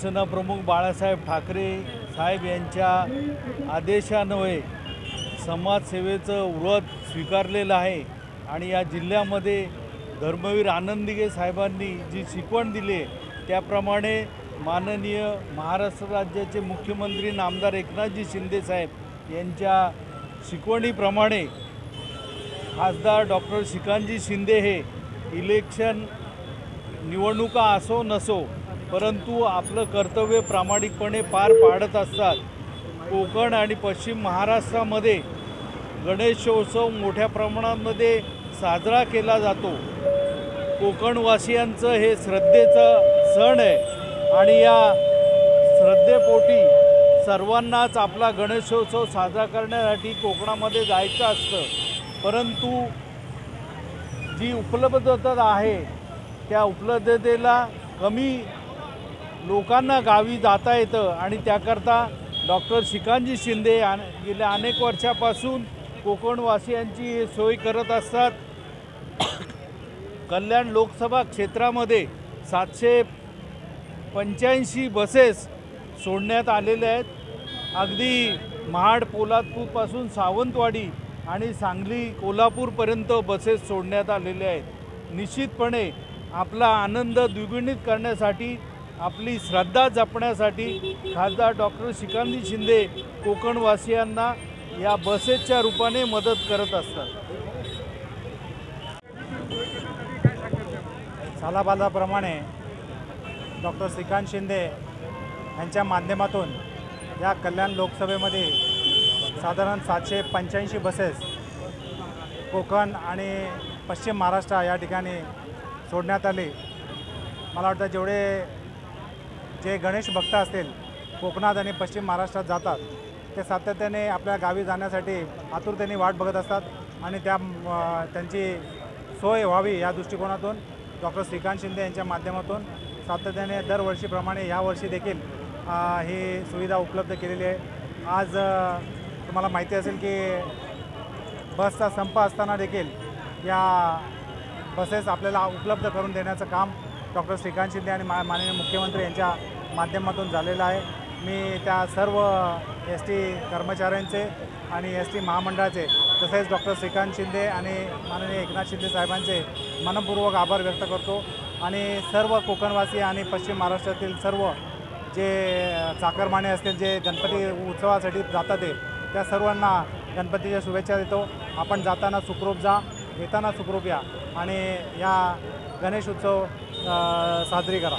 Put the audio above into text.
शिवसेनाप्रमुख बाळासाहेब ठाकरे साहेब यांच्या आदेशान्वये समाजसेवेचं व्रत स्वीकारलेलं आहे आणि या जिल्ह्यामध्ये धर्मवीर आनंददिघे साहेबांनी जी शिकवण दिली आहे त्याप्रमाणे माननीय महाराष्ट्र राज्याचे मुख्यमंत्री नामदार एकनाथजी शिंदे साहेब यांच्या शिकवणीप्रमाणे खासदार डॉक्टर श्रीकांतजी शिंदे हे इलेक्शन निवडणुका असो नसो परंतु आपलं कर्तव्य प्रामाणिकपणे पार पाडत असतात। कोकण आणि पश्चिम महाराष्ट्रामध्ये गणेशोत्सव मोठ्या प्रमाणामध्ये साजरा केला जातो। कोकणवासियांचं हे श्रद्धेचं सण आहे आणि या श्रद्धेपोटी सर्वांनाच आपला गणेशोत्सव साजरा करण्यासाठी कोकणामध्ये जायचं असतं, परंतु जी उपलब्धता आहे त्या उपलब्धतेला कमी लोकांना गावी जाता येतं आणि त्याकरता डॉक्टर श्रीकांतजी शिंदे गेल्या अनेक वर्षापासून कोकणवासियांची सोय करत असतात। कल्याण लोकसभा क्षेत्रामध्ये 785 बसेस सोडण्यात आलेल्या आहेत। अगदी महाड पोलादपूरपासून सावंतवाडी आणि सांगली कोल्हापूरपर्यंत बसेस सोडण्यात आलेल्या आहेत। निश्चितपणे आपला आनंद द्विगुणित करण्यासाठी आपली श्रद्धा जपण्यासाठी खासदार डॉक्टर श्रीकांतजी शिंदे कोकणवासियांना या बसेसच्या रूपाने मदत करत असतात। सालाबादाप्रमाणे डॉक्टर श्रीकांत शिंदे यांच्या माध्यमातून या कल्याण लोकसभेमध्ये साधारण 785 बसेस कोकण आणि पश्चिम महाराष्ट्र या ठिकाणी सोडण्यात आले। मला वाटतं जे गणेश भक्त असतील कोकणात आणि पश्चिम महाराष्ट्रात जातात ते सातत्याने आपल्या गावी जाण्यासाठी आतुरतेने वाट बघत असतात आणि त्यांची सोय व्हावी या दृष्टिकोनातून डॉक्टर श्रीकांत शिंदे यांच्या माध्यमातून सातत्याने दरवर्षीप्रमाणे यावर्षी देखील ही सुविधा उपलब्ध केलेली आहे। आज तुम्हाला माहिती असेल की बसचा संप असताना देखील या बसेस आपल्याला उपलब्ध करून देण्याचं काम डॉक्टर श्रीकांत शिंदे आणि माननीय मुख्यमंत्री यांच्या माध्यमातून झालेलं आहे। मी त्या सर्व एस टी कर्मचाऱ्यांचे आणि एस टी महामंडळाचे तसेच डॉक्टर श्रीकांत शिंदे आणि माननीय एकनाथ शिंदे साहेबांचे मनपूर्वक आभार व्यक्त करतो आणि सर्व कोकणवासी आणि पश्चिम महाराष्ट्रातील सर्व जे चाकरमाने असतील जे गणपती उत्सवासाठी जातात त्या सर्वांना गणपतीच्या शुभेच्छा देतो। आपण जाताना सुखरूप जा, येताना सुखरूप या आणि या गणेश उत्सव साजरी करा।